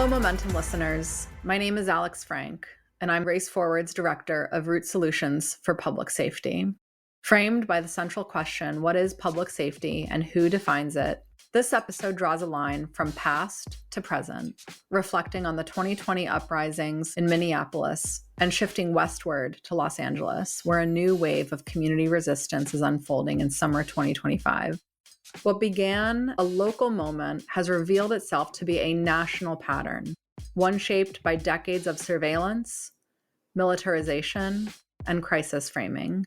Hello, Momentum listeners. My name is Alex Frank, and I'm Race Forward's Director of Root Solutions for Public Safety. Framed by the central question, what is public safety and who defines it? This episode draws a line from past to present, reflecting on the 2020 uprisings in Minneapolis and shifting westward to Los Angeles, where a new wave of community resistance is unfolding in summer 2025. What began a local moment has revealed itself to be a national pattern, one shaped by decades of surveillance, militarization, and crisis framing,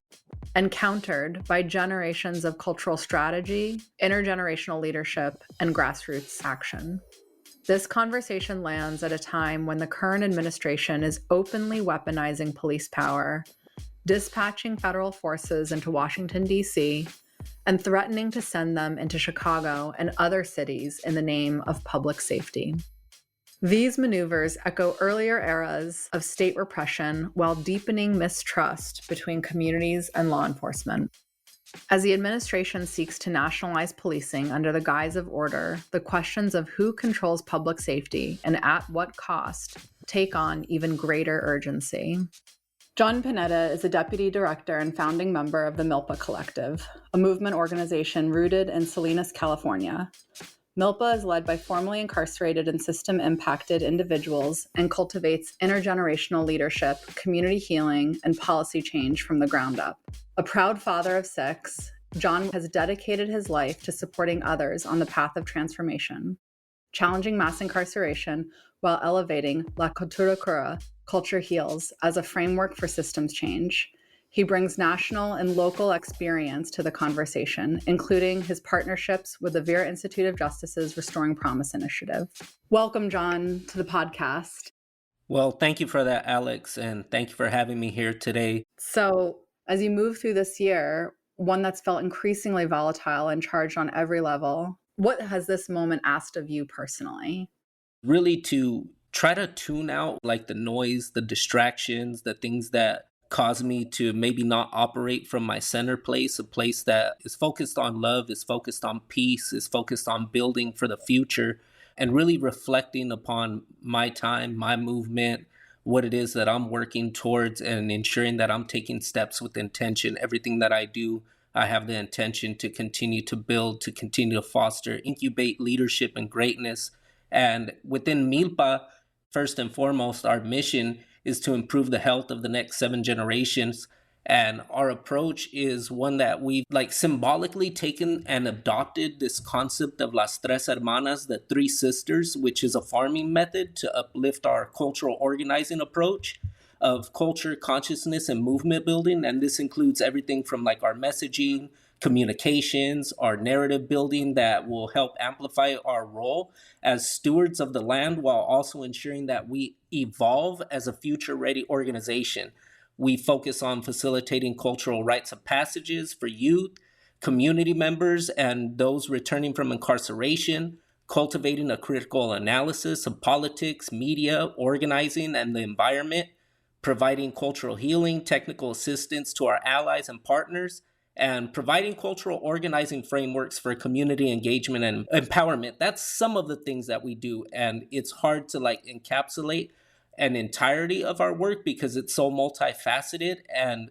and countered by generations of cultural strategy, intergenerational leadership, and grassroots action. This conversation lands at a time when the current administration is openly weaponizing police power, dispatching federal forces into Washington, D.C., and threatening to send them into Chicago and other cities in the name of public safety. These maneuvers echo earlier eras of state repression while deepening mistrust between communities and law enforcement. As the administration seeks to nationalize policing under the guise of order, the questions of who controls public safety and at what cost take on even greater urgency. John Panetta is a deputy director and founding member of the MILPA Collective, a movement organization rooted in Salinas, California. MILPA is led by formerly incarcerated and system-impacted individuals and cultivates intergenerational leadership, community healing, and policy change from the ground up. A proud father of 6, John has dedicated his life to supporting others on the path of transformation, challenging mass incarceration while elevating La Cultura Cura, Culture Heals, as a framework for systems change. He brings national and local experience to the conversation, including his partnerships with the Vera Institute of Justice's Restoring Promise initiative. Welcome, John, to the podcast. Well, thank you for that, Alex, and thank you for having me here today. So, as you move through this year, one that's felt increasingly volatile and charged on every level, what has this moment asked of you personally? Really to try to tune out like the noise, the distractions, the things that cause me to maybe not operate from my center place, a place that is focused on love, is focused on peace, is focused on building for the future, and really reflecting upon my time, my movement, what it is that I'm working towards, and ensuring that I'm taking steps with intention. Everything that I do, I have the intention to continue to build, to continue to foster, incubate leadership and greatness. And within MILPA, first and foremost, our mission is to improve the health of the next 7 generations. And our approach is one that we've symbolically taken and adopted this concept of Las Tres Hermanas, the 3 sisters, which is a farming method to uplift our cultural organizing approach of culture, consciousness, and movement building. And this includes everything from our messaging, communications, our narrative building that will help amplify our role as stewards of the land while also ensuring that we evolve as a future-ready organization. We focus on facilitating cultural rites of passages for youth, community members, and those returning from incarceration, cultivating a critical analysis of politics, media, organizing, and the environment, providing cultural healing, technical assistance to our allies and partners, and providing cultural organizing frameworks for community engagement and empowerment. That's some of the things that we do. And it's hard to encapsulate an entirety of our work because it's so multifaceted. And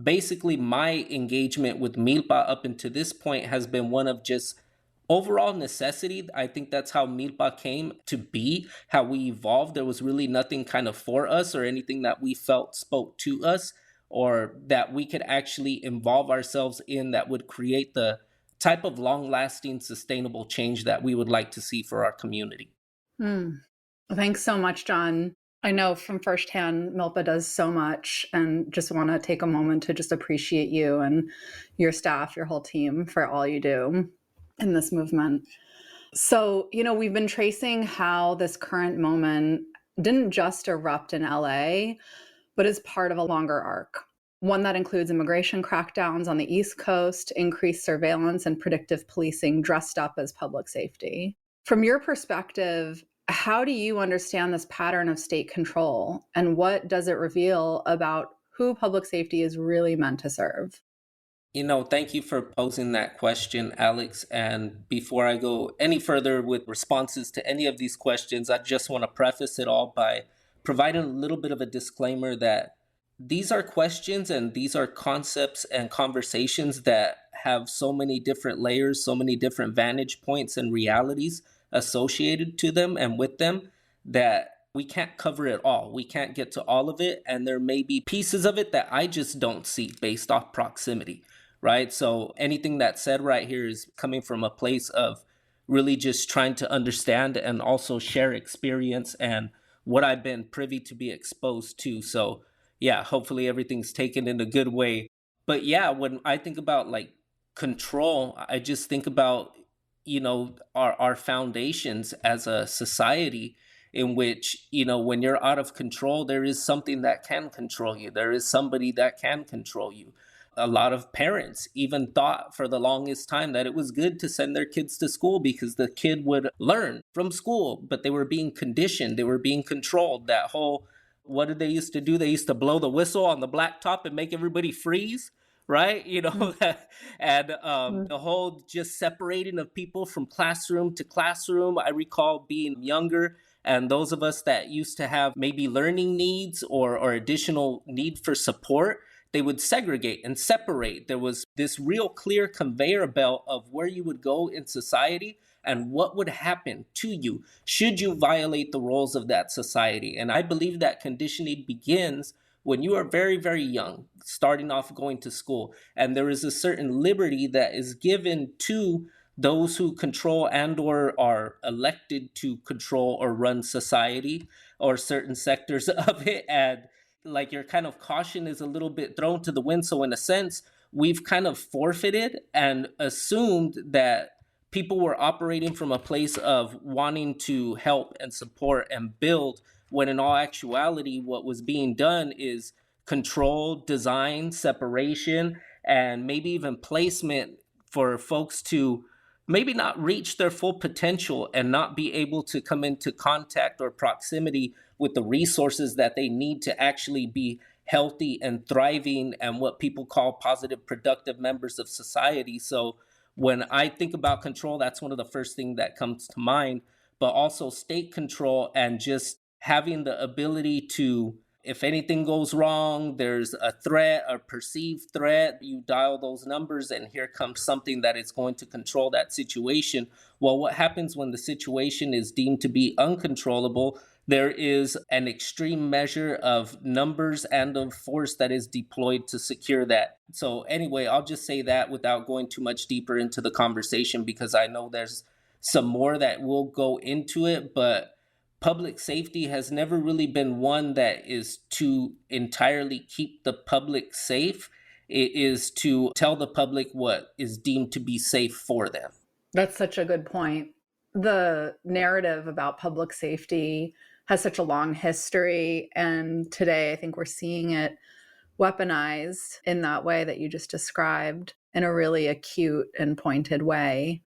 basically my engagement with MILPA up until this point has been one of just overall necessity. I think that's how MILPA came to be, how we evolved. There was really nothing kind of for us or anything that we felt spoke to us, or that we could actually involve ourselves in that would create the type of long-lasting, sustainable change that we would like to see for our community. Thanks so much, John. I know from firsthand, MILPA does so much, and just want to take a moment to just appreciate you and your staff, your whole team for all you do in this movement. So, we've been tracing how this current moment didn't just erupt in LA, but is part of a longer arc, one that includes immigration crackdowns on the East Coast, increased surveillance, and predictive policing dressed up as public safety. From your perspective, how do you understand this pattern of state control, and what does it reveal about who public safety is really meant to serve? Thank you for posing that question, Alex. And before I go any further with responses to any of these questions, I just want to preface it all by providing a little bit of a disclaimer that these are questions and these are concepts and conversations that have so many different layers, so many different vantage points and realities associated to them and with them that we can't cover it all. We can't get to all of it. And there may be pieces of it that I just don't see based off proximity, right? So anything that's said right here is coming from a place of really just trying to understand and also share experience and what I've been privy to be exposed to. So yeah, hopefully everything's taken in a good way. But yeah, when I think about like control, I just think about, our foundations as a society in which, when you're out of control, there is something that can control you. There is somebody that can control you. A lot of parents even thought for the longest time that it was good to send their kids to school because the kid would learn from school, but they were being conditioned, they were being controlled. That whole, what did they used to do? They used to blow the whistle on the blacktop and make everybody freeze, right? And the whole just separating of people from classroom to classroom. I recall being younger, and those of us that used to have maybe learning needs or additional need for support, they would segregate and separate. There was this real clear conveyor belt of where you would go in society and what would happen to you should you violate the roles of that society. And I believe that conditioning begins when you are very, very young, starting off going to school. And there is a certain liberty that is given to those who control and or are elected to control or run society or certain sectors of it. And like your kind of caution is a little bit thrown to the wind. So in a sense, we've kind of forfeited and assumed that people were operating from a place of wanting to help and support and build, when in all actuality, what was being done is control, design, separation, and maybe even placement for folks to maybe not reach their full potential and not be able to come into contact or proximity with the resources that they need to actually be healthy and thriving and what people call positive, productive members of society. So when I think about control, that's one of the first things that comes to mind, but also state control and just having the ability to, if anything goes wrong, there's a threat, a perceived threat, you dial those numbers and here comes something that is going to control that situation. Well, what happens when the situation is deemed to be uncontrollable? There is an extreme measure of numbers and of force that is deployed to secure that. So anyway, I'll just say that without going too much deeper into the conversation, because I know there's some more that will go into it, but public safety has never really been one that is to entirely keep the public safe. It is to tell the public what is deemed to be safe for them. That's such a good point. The narrative about public safety has such a long history. And today, I think we're seeing it weaponized in that way that you just described, in a really acute and pointed way.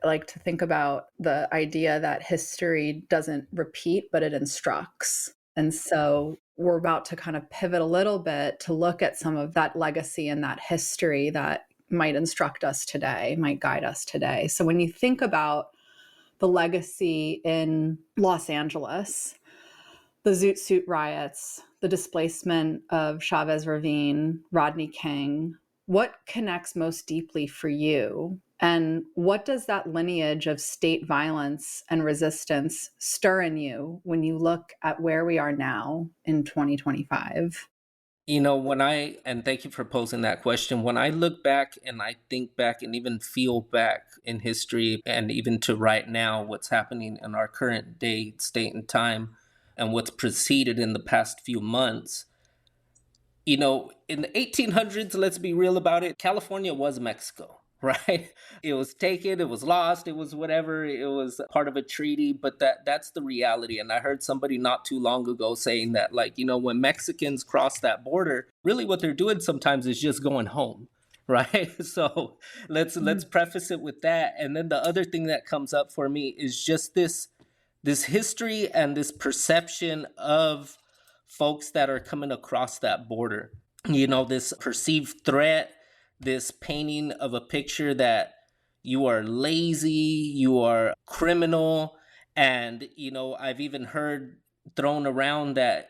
I like to think about the idea that history doesn't repeat, but it instructs. And so we're about to kind of pivot a little bit to look at some of that legacy and that history that might instruct us today, might guide us today. So when you think about the legacy in Los Angeles, the Zoot Suit riots, the displacement of Chavez Ravine, Rodney King, what connects most deeply for you? And what does that lineage of state violence and resistance stir in you when you look at where we are now in 2025? And thank you for posing that question. When I look back and I think back and even feel back in history and even to right now, what's happening in our current day, state, and time, and what's preceded in the past few months, in the 1800s, let's be real about it, California was Mexico, right? It was taken, it was lost, it was whatever, it was part of a treaty, but that's the reality. And I heard somebody not too long ago saying that, like, when Mexicans cross that border, really what they're doing sometimes is just going home. Right. So let's preface it with that. And then the other thing that comes up for me is just this history and this perception of folks that are coming across that border, this perceived threat, this painting of a picture that you are lazy, you are criminal. And, I've even heard thrown around that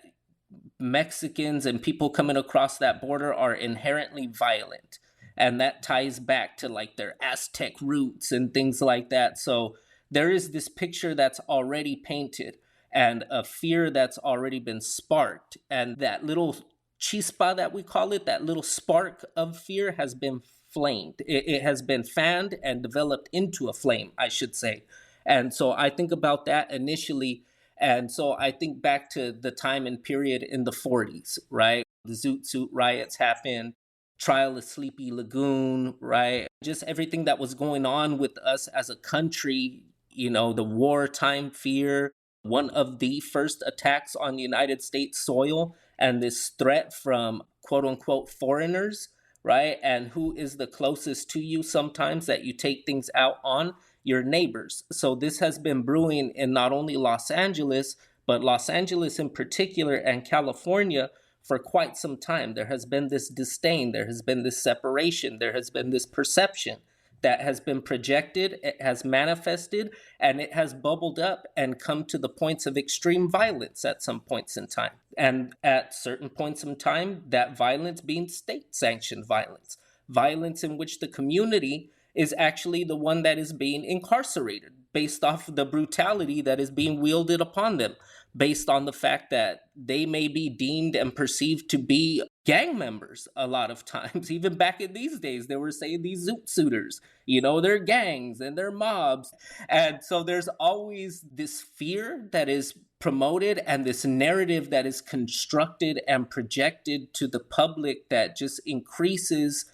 Mexicans and people coming across that border are inherently violent. And that ties back to like their Aztec roots and things like that. So there is this picture that's already painted and a fear that's already been sparked. And that little chispa that we call it, that little spark of fear has been flamed. It has been fanned and developed into a flame, I should say. And so I think about that initially. And so I think back to the time and period in the 40s, right? The Zoot Suit riots happened, trial of Sleepy Lagoon, right? Just everything that was going on with us as a country, the wartime fear, one of the first attacks on United States soil, and this threat from quote unquote foreigners, right? And who is the closest to you sometimes that you take things out on? Your neighbors. So this has been brewing in not only Los Angeles, but Los Angeles in particular and California for quite some time. There has been this disdain, there has been this separation, there has been this perception that has been projected, it has manifested, and it has bubbled up and come to the points of extreme violence at some points in time. And at certain points in time, that violence being state-sanctioned violence, violence in which the community is actually the one that is being incarcerated based off of the brutality that is being wielded upon them, based on the fact that they may be deemed and perceived to be gang members a lot of times. Even back in these days, they were saying these Zoot Suiters, they're gangs and they're mobs. And so there's always this fear that is promoted and this narrative that is constructed and projected to the public that just increases,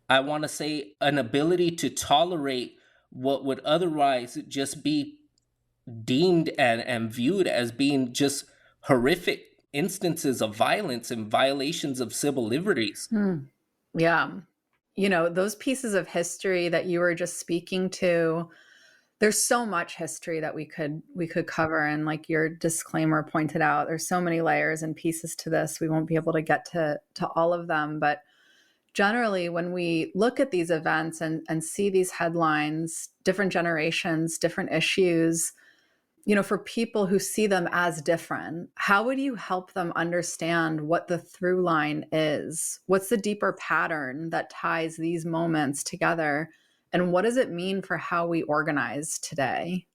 I want to say, an ability to tolerate what would otherwise just be deemed and viewed as being just horrific instances of violence and violations of civil liberties. Yeah. Those pieces of history that you were just speaking to, there's so much history that we could cover. And like your disclaimer pointed out, there's so many layers and pieces to this. We won't be able to get to all of them. But generally, when we look at these events and see these headlines, different generations, different issues, for people who see them as different, how would you help them understand what the through line is? What's the deeper pattern that ties these moments together? And what does it mean for how we organize today?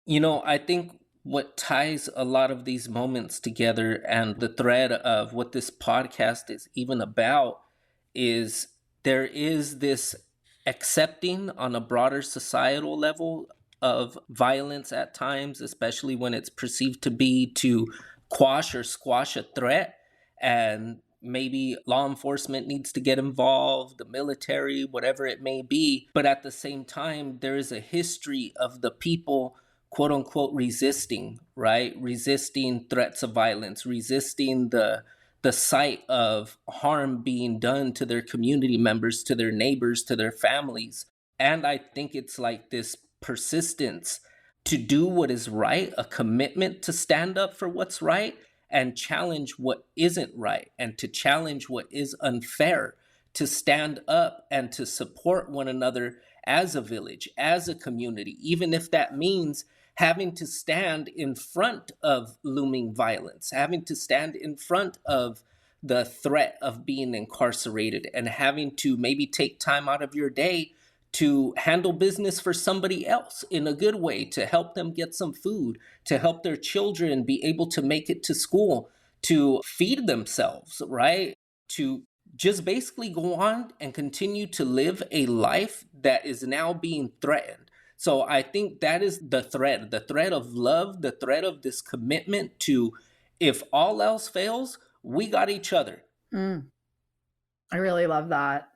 I think what ties a lot of these moments together and the thread of what this podcast is even about is there is this accepting on a broader societal level of violence at times, especially when it's perceived to be to quash or squash a threat. And maybe law enforcement needs to get involved, the military, whatever it may be. But at the same time, there is a history of the people, quote unquote, resisting, right? Resisting threats of violence, resisting the sight of harm being done to their community members, to their neighbors, to their families. And I think it's like this persistence to do what is right, a commitment to stand up for what's right and challenge what isn't right, and to challenge what is unfair, to stand up and to support one another as a village, as a community, even if that means having to stand in front of looming violence, having to stand in front of the threat of being incarcerated, and having to maybe take time out of your day to handle business for somebody else in a good way, to help them get some food, to help their children be able to make it to school, to feed themselves, right? To just basically go on and continue to live a life that is now being threatened. So I think that is the thread of love, the thread of this commitment to, if all else fails, we got each other. I really love that.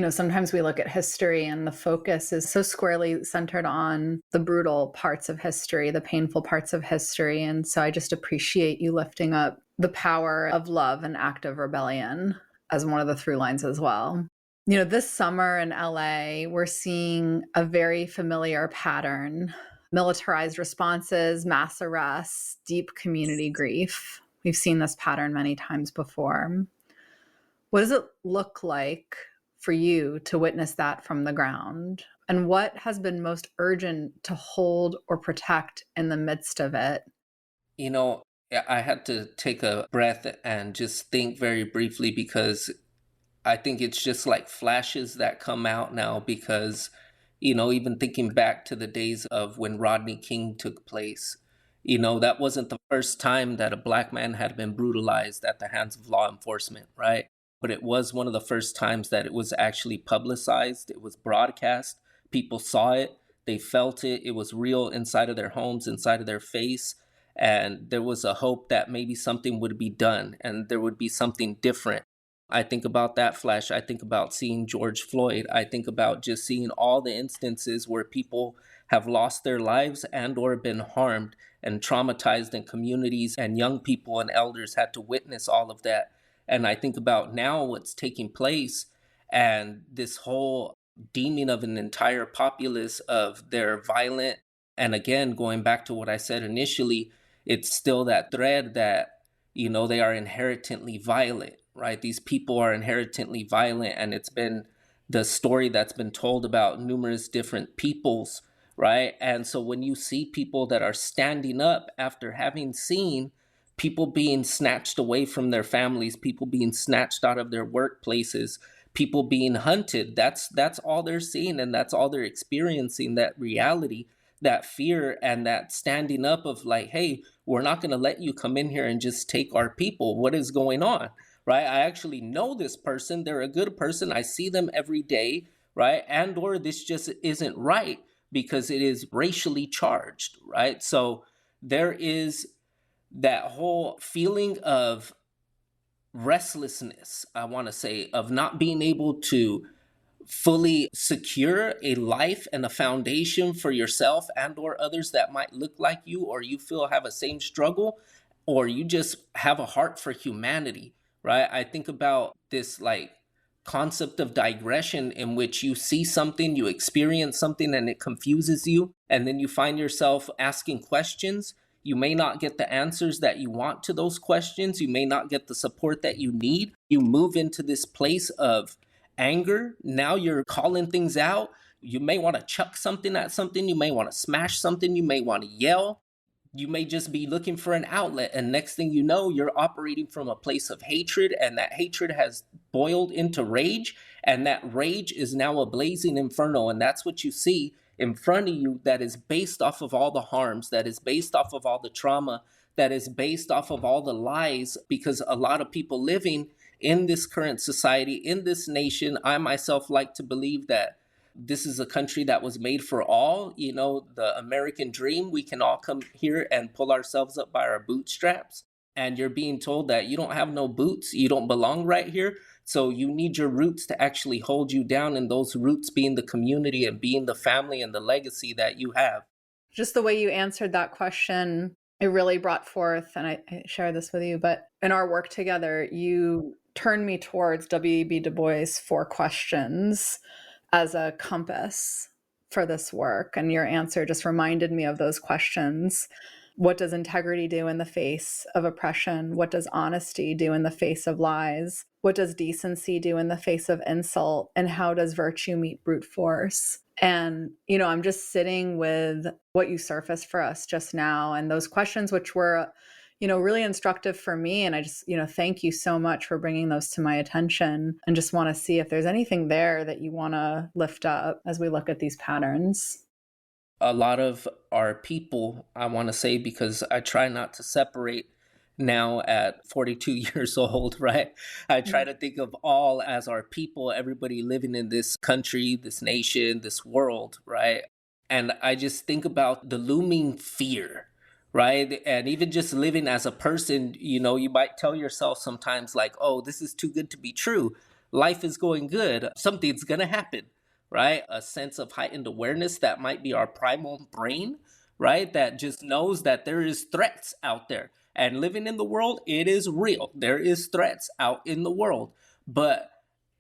Sometimes we look at history and the focus is so squarely centered on the brutal parts of history, the painful parts of history. And so I just appreciate you lifting up the power of love and active rebellion as one of the through lines as well. This summer in LA, we're seeing a very familiar pattern: militarized responses, mass arrests, deep community grief. We've seen this pattern many times before. What does it look like for you to witness that from the ground? And what has been most urgent to hold or protect in the midst of it? You know, I had to take a breath and just think very briefly, because I think it's just like flashes that come out now because, even thinking back to the days of when Rodney King took place, that wasn't the first time that a black man had been brutalized at the hands of law enforcement, right? But it was one of the first times that it was actually publicized. It was broadcast. People saw it. They felt it. It was real inside of their homes, inside of their face. And there was a hope that maybe something would be done and there would be something different. I think about that flash. I think about seeing George Floyd. I think about just seeing all the instances where people have lost their lives and or been harmed and traumatized in communities, and young people and elders had to witness all of that. And I think about now what's taking place and this whole deeming of an entire populace of their violent. And again, going back to what I said initially, it's still that thread that, they are inherently violent, right? These people are inherently violent, and it's been the story that's been told about numerous different peoples, right? And so when you see people that are standing up after having seen people being snatched away from their families, people being snatched out of their workplaces, people being hunted, that's all they're seeing, and that's all they're experiencing, that reality, that fear, and that standing up of like, hey, we're not going to let you come in here and just take our people. What is going on? Right? I actually know this person. They're a good person. I see them every day, right? And or this just isn't right because it is racially charged, right? So there is that whole feeling of restlessness, I want to say, of not being able to fully secure a life and a foundation for yourself and or others that might look like you, or you feel have a same struggle, or you just have a heart for humanity, right? I think about this like concept of digression, in which you see something, you experience something, and it confuses you, and then you find yourself asking questions. You may not get the answers that you want to those questions. You may not get the support that you need. You move into this place of anger. Now you're calling things out. You may want to chuck something at something. You may want to smash something. You may want to yell. You may just be looking for an outlet. And next thing you know, you're operating from a place of hatred. And that hatred has boiled into rage. And that rage is now a blazing inferno. And that's what you see in front of you, that is based off of all the harms, that is based off of all the trauma, that is based off of all the lies. Because a lot of people living in this current society, in this nation, I myself like to believe that this is a country that was made for all. The American dream, we can all come here and pull ourselves up by our bootstraps. And you're being told that you don't have no boots, you don't belong right here. So you need your roots to actually hold you down, and those roots being the community and being the family and the legacy that you have. Just the way you answered that question, it really brought forth, and I share this with you, but in our work together, you turned me towards W.E.B. Du Bois' 4 questions as a compass for this work. And your answer just reminded me of those questions. What does integrity do in the face of oppression? What does honesty do in the face of lies? What does decency do in the face of insult? And how does virtue meet brute force? And, I'm just sitting with what you surfaced for us just now, and those questions, which were, really instructive for me. And I just, thank you so much for bringing those to my attention, and just want to see if there's anything there that you want to lift up as we look at these patterns. A lot of our people, I want to say, because I try not to separate now at 42 years old, right? I try to think of all as our people, everybody living in this country, this nation, this world, right? And I just think about the looming fear, right? And even just living as a person, you might tell yourself sometimes like, oh, this is too good to be true. Life is going good. Something's going to happen, right? A sense of heightened awareness that might be our primal brain, right? That just knows that there is threats out there. And living in the world, it is real. There is threats out in the world. But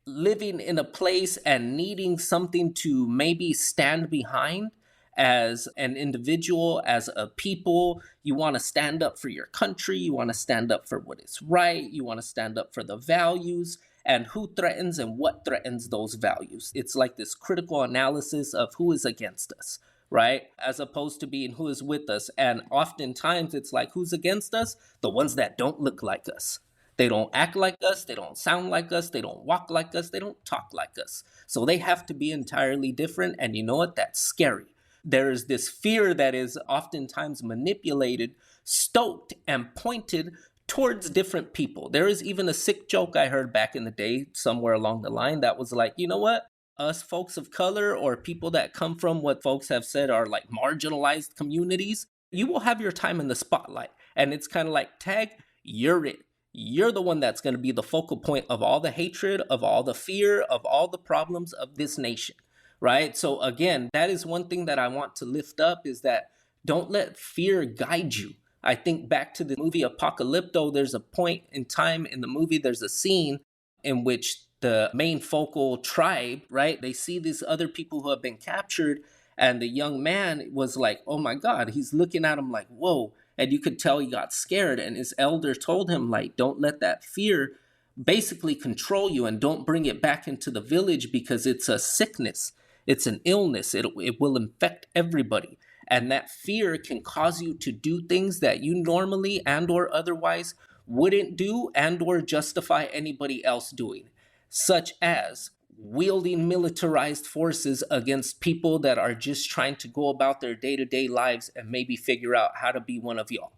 living in a place and needing something to maybe stand behind as an individual, as a people, you want to stand up for your country. You want to stand up for what is right. You want to stand up for the values. and who threatens and what threatens those values. It's like this critical analysis of who is against us, right? As opposed to being who is with us. And oftentimes it's like, who's against us? The ones that don't look like us. They don't act like us. They don't sound like us. They don't walk like us. They don't talk like us. So they have to be entirely different. And you know what? That's scary. There is this fear that is oftentimes manipulated, stoked, and pointed towards different people. There is even a sick joke I heard back in the day, somewhere along the line, that was like, you know what? Us folks of color or people that come from what folks have said are like marginalized communities, you will have your time in the spotlight. And it's kind of like, tag, you're it. You're the one that's going to be the focal point of all the hatred, of all the fear, of all the problems of this nation, right? So again, that is one thing that I want to lift up, is that don't let fear guide you. I think back to the movie Apocalypto, there's a point in time in the movie, there's a scene in which the main focal tribe, right, they see these other people who have been captured, and the young man was like, oh my God, he's looking at him like, whoa. And you could tell he got scared, and his elder told him, like, don't let that fear basically control you, and don't bring it back into the village, because it's a sickness. It's an illness. It will infect everybody. And that fear can cause you to do things that you normally and or otherwise wouldn't do and or justify anybody else doing, such as wielding militarized forces against people that are just trying to go about their day-to-day lives and maybe figure out how to be one of y'all.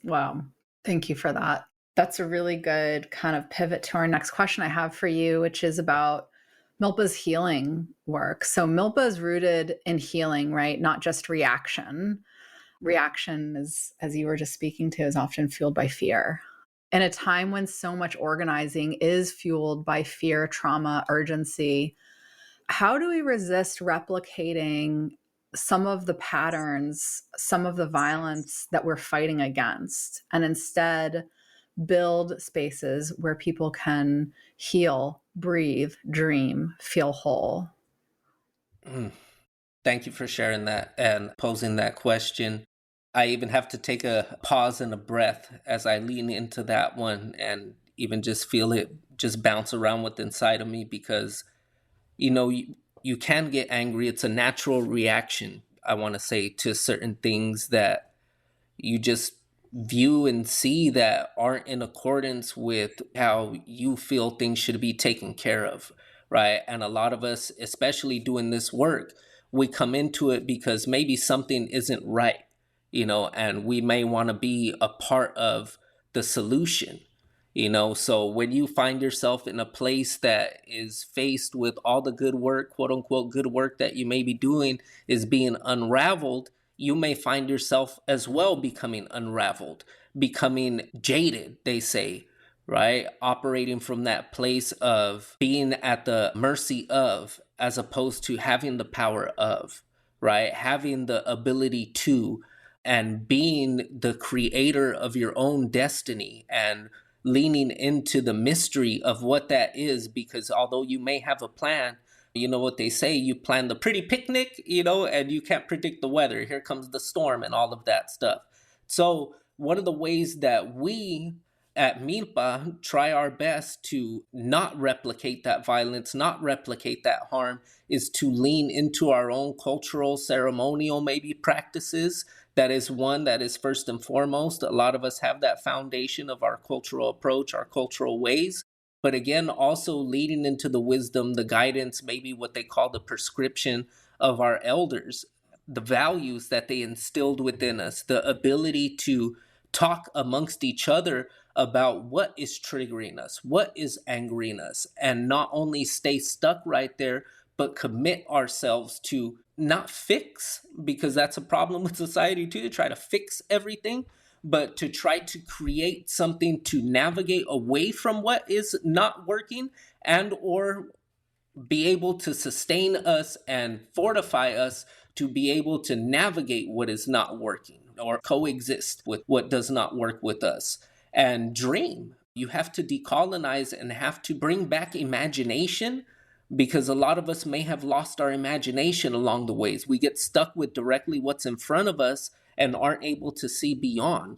Wow. Thank you for that. That's a really good kind of pivot to our next question I have for you, which is about MILPA's healing work. So MILPA is rooted in healing, right? Not just reaction. Reaction is, as you were just speaking to, is often fueled by fear. In a time when so much organizing is fueled by fear, trauma, urgency, how do we resist replicating some of the patterns, some of the violence that we're fighting against, and instead build spaces where people can heal, breathe, dream, feel whole? Thank you for sharing that and posing that question. I even have to take a pause and a breath as I lean into that one, and even just feel it just bounce around with inside of me, because, you can get angry. It's a natural reaction, I want to say, to certain things that you just view and see that aren't in accordance with how you feel things should be taken care of, right? And a lot of us, especially doing this work, we come into it because maybe something isn't right, and we may want to be a part of the solution. So when you find yourself in a place that is faced with all the good work, quote unquote, good work that you may be doing is being unraveled, you may find yourself as well becoming unraveled, becoming jaded, they say, right? Operating from that place of being at the mercy of, as opposed to having the power of, right? Having the ability to, and being the creator of your own destiny, and leaning into the mystery of what that is, because although you may have a plan, you know what they say, you plan the pretty picnic, and you can't predict the weather. Here comes the storm and all of that stuff. So one of the ways that we at MILPA try our best to not replicate that violence, not replicate that harm, is to lean into our own cultural, ceremonial, maybe practices. That is one that is first and foremost. A lot of us have that foundation of our cultural approach, our cultural ways. But again, also leading into the wisdom, the guidance, maybe what they call the prescription of our elders, the values that they instilled within us, the ability to talk amongst each other about what is triggering us, what is angering us, and not only stay stuck right there, but commit ourselves to not fix, because that's a problem with society too, to try to fix everything, but to try to create something to navigate away from what is not working, and or be able to sustain us and fortify us to be able to navigate what is not working or coexist with what does not work with us. And dream. You have to decolonize and have to bring back imagination, because a lot of us may have lost our imagination along the ways. We get stuck with directly what's in front of us and aren't able to see beyond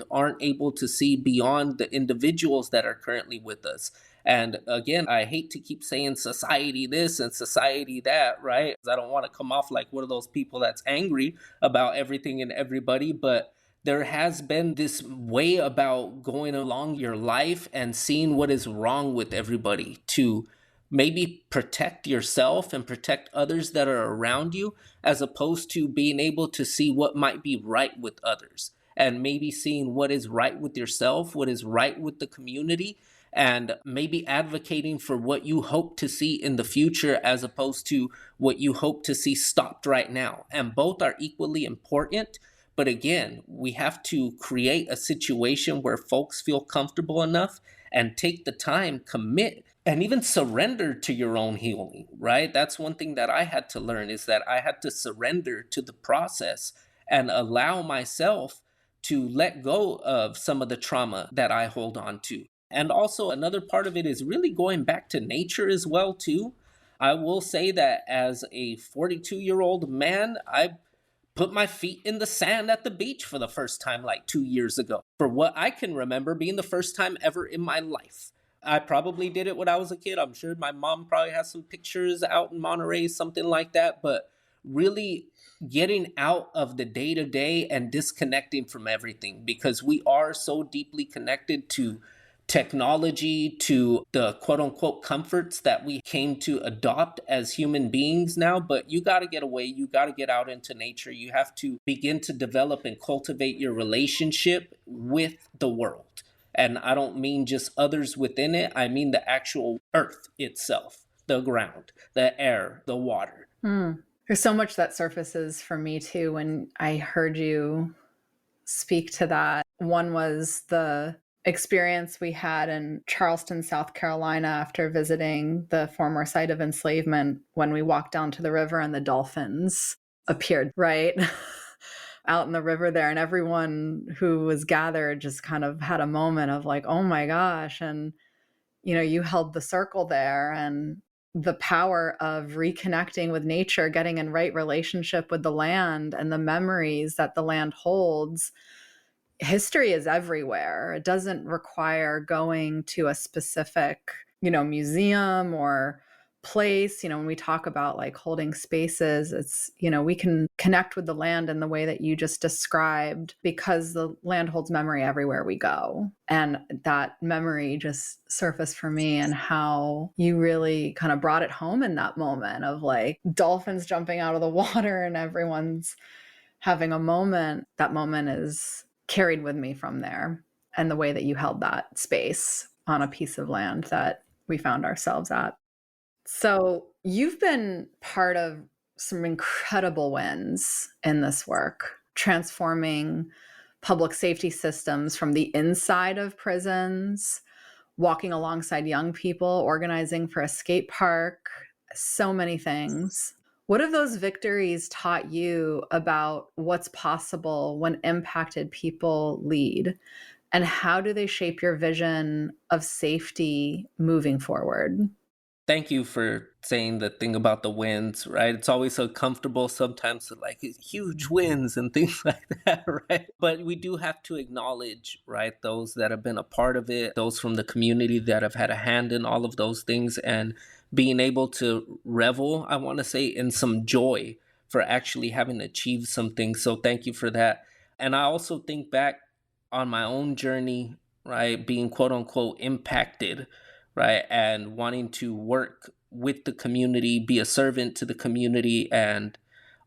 the individuals that are currently with us. And again, I hate to keep saying society this and society that, right? 'Cause I don't want to come off like one of those people that's angry about everything and everybody, but there has been this way about going along your life and seeing what is wrong with everybody to maybe protect yourself and protect others that are around you, as opposed to being able to see what might be right with others and maybe seeing what is right with yourself, what is right with the community, and maybe advocating for what you hope to see in the future as opposed to what you hope to see stopped right now. And both are equally important. But again, we have to create a situation where folks feel comfortable enough and take the time, commit, and even surrender to your own healing, right? That's one thing that I had to learn, is that I had to surrender to the process and allow myself to let go of some of the trauma that I hold on to. And also another part of it is really going back to nature as well too. I will say that as a 42-year-old man, I put my feet in the sand at the beach for the first time like 2 years ago, for what I can remember being the first time ever in my life. I probably did it when I was a kid. I'm sure my mom probably has some pictures out in Monterey, something like that. But really getting out of the day to day and disconnecting from everything, because we are so deeply connected to technology, to the quote unquote comforts that we came to adopt as human beings now. But you got to get away. You got to get out into nature. You have to begin to develop and cultivate your relationship with the world. And I don't mean just others within it. I mean the actual earth itself, the ground, the air, the water. There's so much that surfaces for me too when I heard you speak to that. One was the experience we had in Charleston, South Carolina, after visiting the former site of enslavement, when we walked down to the river and the dolphins appeared, right? Out in the river there, and everyone who was gathered just kind of had a moment of like, oh my gosh. And you held the circle there, and the power of reconnecting with nature, getting in right relationship with the land and the memories that the land holds. History is everywhere. It doesn't require going to a specific, museum or place. When we talk about like holding spaces, it's, we can connect with the land in the way that you just described, because the land holds memory everywhere we go. And that memory just surfaced for me, and how you really kind of brought it home in that moment of like dolphins jumping out of the water and everyone's having a moment. That moment is carried with me from there, and the way that you held that space on a piece of land that we found ourselves at. So you've been part of some incredible wins in this work, transforming public safety systems from the inside of prisons, walking alongside young people, organizing for a skate park, so many things. What have those victories taught you about what's possible when impacted people lead? And how do they shape your vision of safety moving forward? Thank you for saying the thing about the wins, right? It's always so comfortable sometimes to like huge wins and things like that, right? But we do have to acknowledge, right, those that have been a part of it, those from the community that have had a hand in all of those things, and being able to revel, I want to say, in some joy for actually having achieved some things. So thank you for that. And I also think back on my own journey, right, being quote unquote impacted, right, and wanting to work with the community, be a servant to the community, and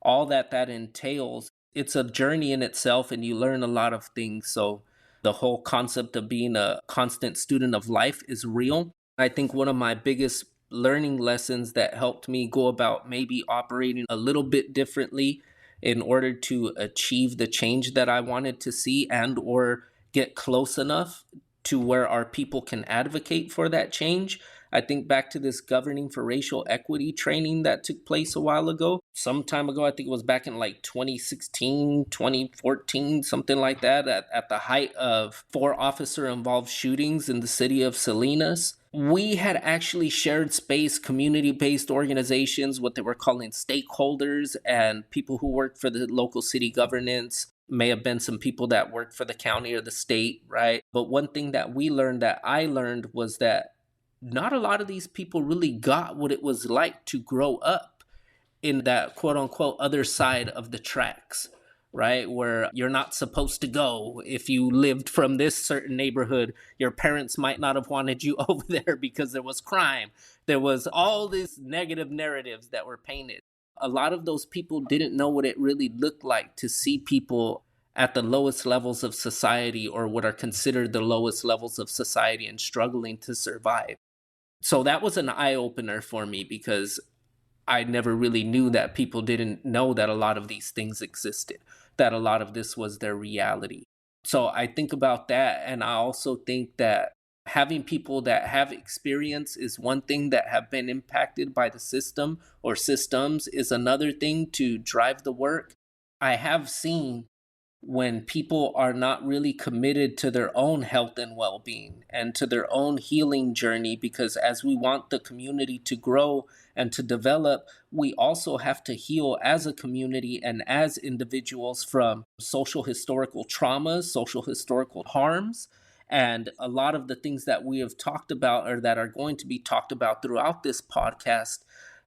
all that entails. It's a journey in itself, and you learn a lot of things. So the whole concept of being a constant student of life is real. I think one of my biggest learning lessons that helped me go about maybe operating a little bit differently in order to achieve the change that I wanted to see, and or get close enough to where our people can advocate for that change. I think back to this Governing for Racial Equity training that took place a while ago. Some time ago, I think it was back in like 2016, 2014, something like that, at the height of 4 officer-involved shootings in the city of Salinas. We had actually shared space, community-based organizations, what they were calling stakeholders, and people who worked for the local city governance. May have been some people that worked for the county or the state, right? But one thing that I learned was that not a lot of these people really got what it was like to grow up in that quote unquote other side of the tracks, right? Where you're not supposed to go. If you lived from this certain neighborhood, your parents might not have wanted you over there because there was crime. There was all these negative narratives that were painted. A lot of those people didn't know what it really looked like to see people at the lowest levels of society, or what are considered the lowest levels of society, and struggling to survive. So that was an eye opener for me, because I never really knew that people didn't know that a lot of these things existed, that a lot of this was their reality. So I think about that. And I also think that having people that have experience is one thing, that have been impacted by the system or systems is another thing to drive the work. I have seen when people are not really committed to their own health and well being and to their own healing journey, because as we want the community to grow and to develop, we also have to heal as a community and as individuals from social historical traumas, social historical harms. And a lot of the things that we have talked about, or that are going to be talked about throughout this podcast,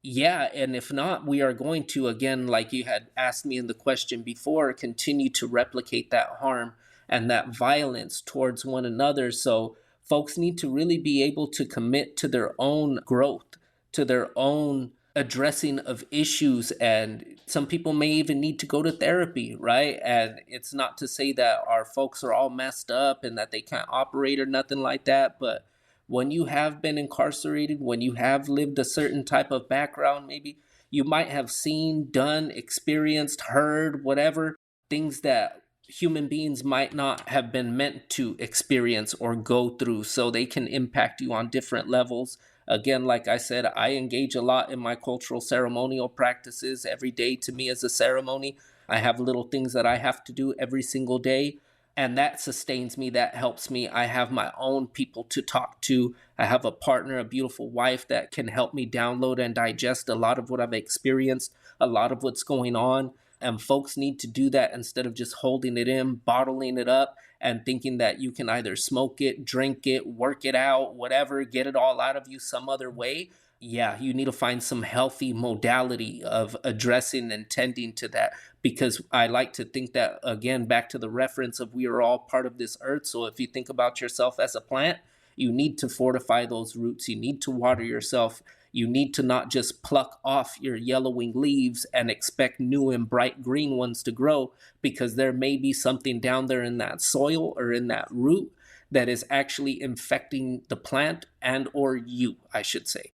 yeah, and if not, we are going to, again, like you had asked me in the question before, continue to replicate that harm and that violence towards one another. So folks need to really be able to commit to their own growth, to their own addressing of issues. And some people may even need to go to therapy, right? And it's not to say that our folks are all messed up and that they can't operate or nothing like that, but when you have been incarcerated, when you have lived a certain type of background, maybe you might have seen, done, experienced, heard, whatever, things that human beings might not have been meant to experience or go through. So they can impact you on different levels. Again, like I said, I engage a lot in my cultural ceremonial practices. Every day to me is a ceremony. I have little things that I have to do every single day, and that sustains me, that helps me. I have my own people to talk to. I have a partner, a beautiful wife, that can help me download and digest a lot of what I've experienced, a lot of what's going on. And folks need to do that instead of just holding it in, bottling it up, and thinking that you can either smoke it, drink it, work it out, whatever, get it all out of you some other way. Yeah, you need to find some healthy modality of addressing and tending to that, because I like to think that, again, back to the reference of we are all part of this earth. So if you think about yourself as a plant, you need to fortify those roots. You need to water yourself. You need to not just pluck off your yellowing leaves and expect new and bright green ones to grow, because there may be something down there in that soil or in that root that is actually infecting the plant, and or you, I should say.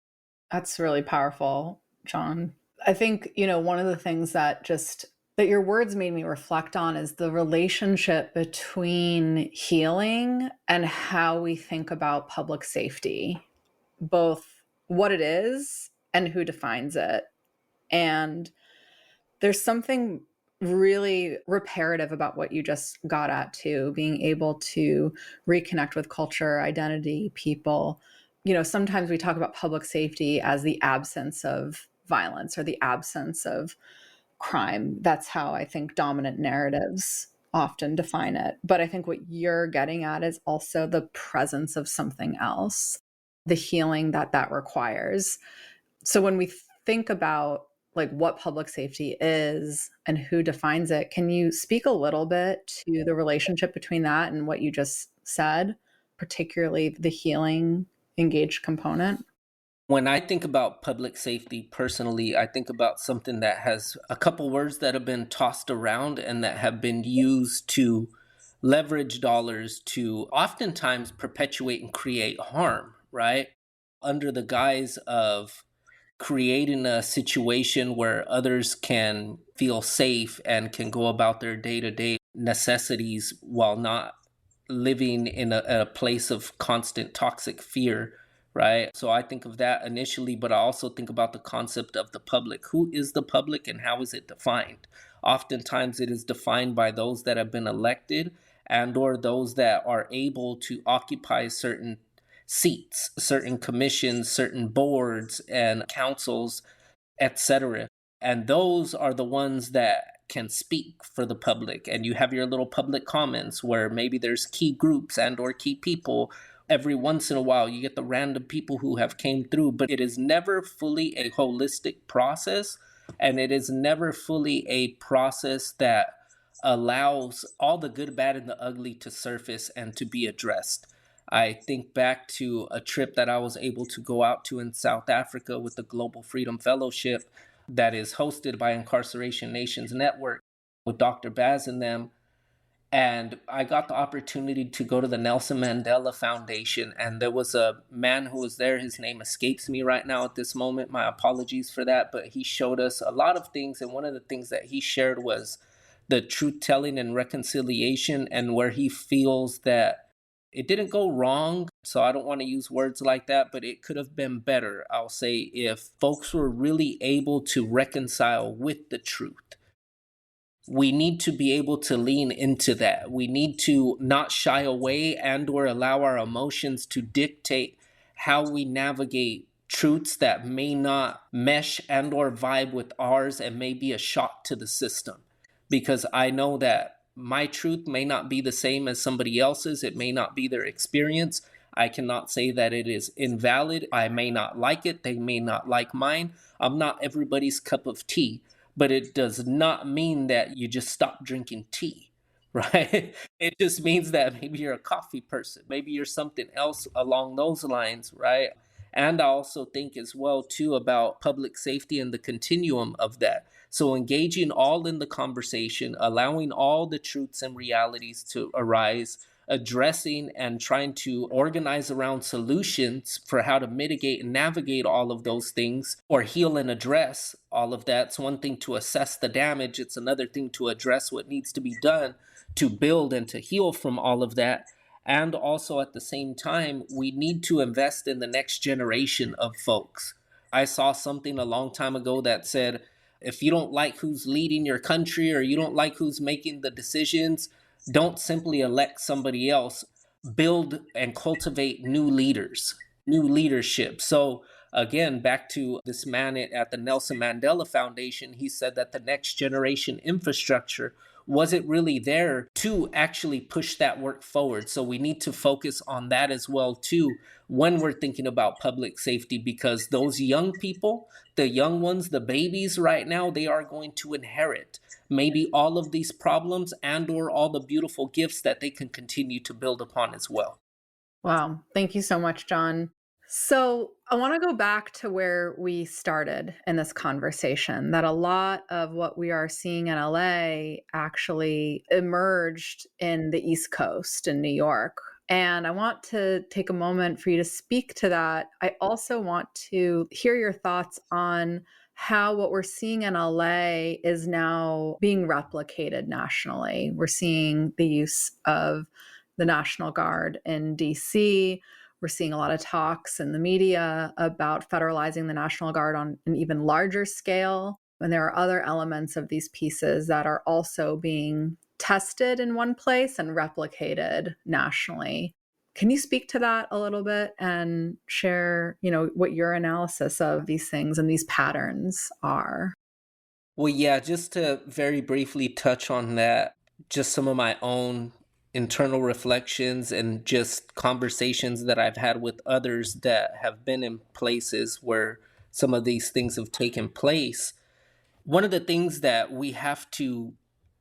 That's really powerful, John. I think, one of the things that your words made me reflect on is the relationship between healing and how we think about public safety, both what it is and who defines it. And there's something really reparative about what you just got at too, being able to reconnect with culture, identity, people. Sometimes we talk about public safety as the absence of violence or the absence of crime. That's how I think dominant narratives often define it. But I think what you're getting at is also the presence of something else, the healing that requires. So when we think about like what public safety is and who defines it, can you speak a little bit to the relationship between that and what you just said, particularly the healing engaged component? When I think about public safety personally, I think about something that has a couple words that have been tossed around and that have been used to leverage dollars to oftentimes perpetuate and create harm, right? Under the guise of creating a situation where others can feel safe and can go about their day to day necessities while not living in a place of constant toxic fear, right? So I think of that initially, but I also think about the concept of the public. Who is the public and how is it defined? Oftentimes it is defined by those that have been elected and or those that are able to occupy certain seats, certain commissions, certain boards and councils, etc. And those are the ones that can speak for the public. And you have your little public comments where maybe there's key groups and or key people Every once in a while, you get the random people who have came through, but it is never fully a holistic process. And it is never fully a process that allows all the good, bad, and the ugly to surface and to be addressed. I think back to a trip that I was able to go out to in South Africa with the Global Freedom Fellowship that is hosted by Incarceration Nations Network with Dr. Baz and them. And I got the opportunity to go to the Nelson Mandela Foundation. And there was a man who was there. His name escapes me right now at this moment. My apologies for that. But he showed us a lot of things. And one of the things that he shared was the truth telling and reconciliation, and where he feels that it didn't go wrong. So I don't want to use words like that, but it could have been better, I'll say, if folks were really able to reconcile with the truth. We need to be able to lean into that. We need to not shy away and or allow our emotions to dictate how we navigate truths that may not mesh and or vibe with ours and may be a shock to the system. Because I know that my truth may not be the same as somebody else's. It may not be their experience. I cannot say that it is invalid. I may not like it. They may not like mine. I'm not everybody's cup of tea. But it does not mean that you just stop drinking tea, right? It just means that maybe you're a coffee person. Maybe you're something else along those lines, right? And I also think as well, too, about public safety and the continuum of that. So engaging all in the conversation, allowing all the truths and realities to arise, addressing and trying to organize around solutions for how to mitigate and navigate all of those things, or heal and address all of that. It's one thing to assess the damage. It's another thing to address what needs to be done to build and to heal from all of that. And also at the same time, we need to invest in the next generation of folks. I saw something a long time ago that said, if you don't like who's leading your country or you don't like who's making the decisions, don't simply elect somebody else. Build and cultivate new leaders, new leadership. So again, back to this man at the Nelson Mandela Foundation, he said that the next generation infrastructure wasn't really there to actually push that work forward. So we need to focus on that as well too when we're thinking about public safety, because those young people, the young ones, the babies right now, they are going to inherit maybe all of these problems and or all the beautiful gifts that they can continue to build upon as well. Wow. Thank you so much, John. So I want to go back to where we started in this conversation, that a lot of what we are seeing in LA actually emerged in the East Coast in New York. And I want to take a moment for you to speak to that. I also want to hear your thoughts on how what we're seeing in LA is now being replicated nationally. We're seeing the use of the National Guard in DC. We're seeing a lot of talks in the media about federalizing the National Guard on an even larger scale. And there are other elements of these pieces that are also being tested in one place and replicated nationally. Can you speak to that a little bit and share, what your analysis of these things and these patterns are? Well, yeah, just to very briefly touch on that, just some of my own internal reflections and just conversations that I've had with others that have been in places where some of these things have taken place. One of the things that we have to,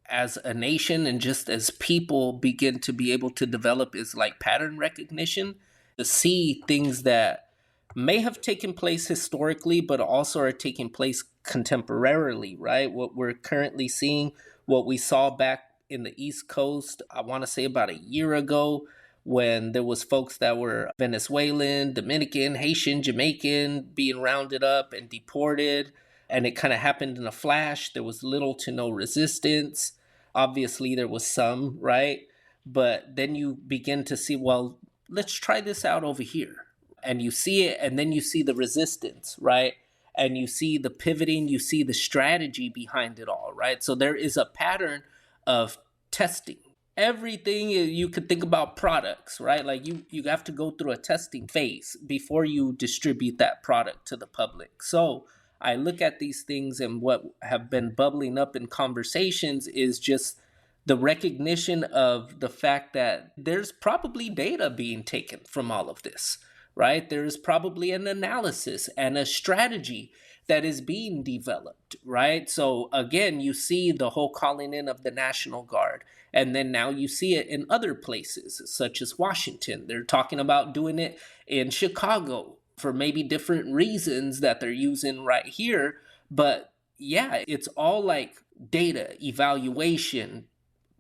as a nation and just as people, begin to be able to develop is like pattern recognition, to see things that may have taken place historically, but also are taking place contemporarily, right? What we're currently seeing, what we saw back in the East Coast, I want to say about a year ago, when there was folks that were Venezuelan, Dominican, Haitian, Jamaican being rounded up and deported. And it kind of happened in a flash. There was little to no resistance. Obviously, there was some, right? But then you begin to see, well, let's try this out over here. And you see it, and then you see the resistance, right? And you see the pivoting, you see the strategy behind it all, right? So there is a pattern of testing. Everything you could think about products, right? Like you have to go through a testing phase before you distribute that product to the public. So I look at these things, and what have been bubbling up in conversations is just the recognition of the fact that there's probably data being taken from all of this, right? There's probably an analysis and a strategy that is being developed, right? So again, you see the whole calling in of the National Guard. And then now you see it in other places, such as Washington. They're talking about doing it in Chicago for maybe different reasons that they're using right here. But yeah, it's all like data, evaluation,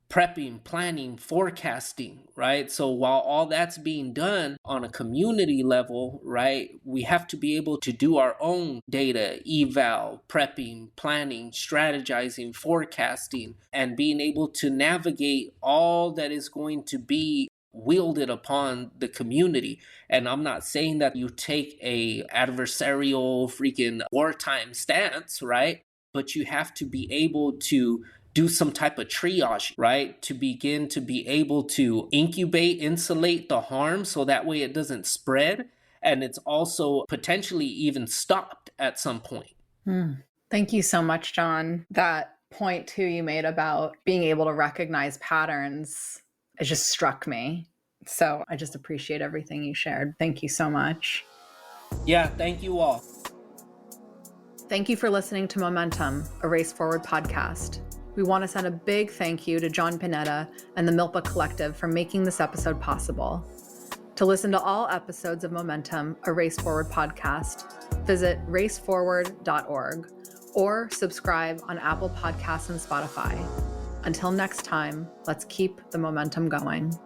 prepping, planning, forecasting, right? So while all that's being done on a community level, right, we have to be able to do our own data, eval, prepping, planning, strategizing, forecasting, and being able to navigate all that is going to be wielded upon the community. And I'm not saying that you take a adversarial freaking wartime stance, right? But you have to be able to do some type of triage, right? To begin to be able to incubate, insulate the harm so that way it doesn't spread. And it's also potentially even stopped at some point. Thank you so much, John. That point too you made about being able to recognize patterns, it just struck me. So I just appreciate everything you shared. Thank you so much. Yeah, thank you all. Thank you for listening to Momentum, a Race Forward podcast. We want to send a big thank you to John Pineda and the MILPA Collective for making this episode possible. To listen to all episodes of Momentum, a Race Forward podcast, visit raceforward.org or subscribe on Apple Podcasts and Spotify. Until next time, let's keep the momentum going.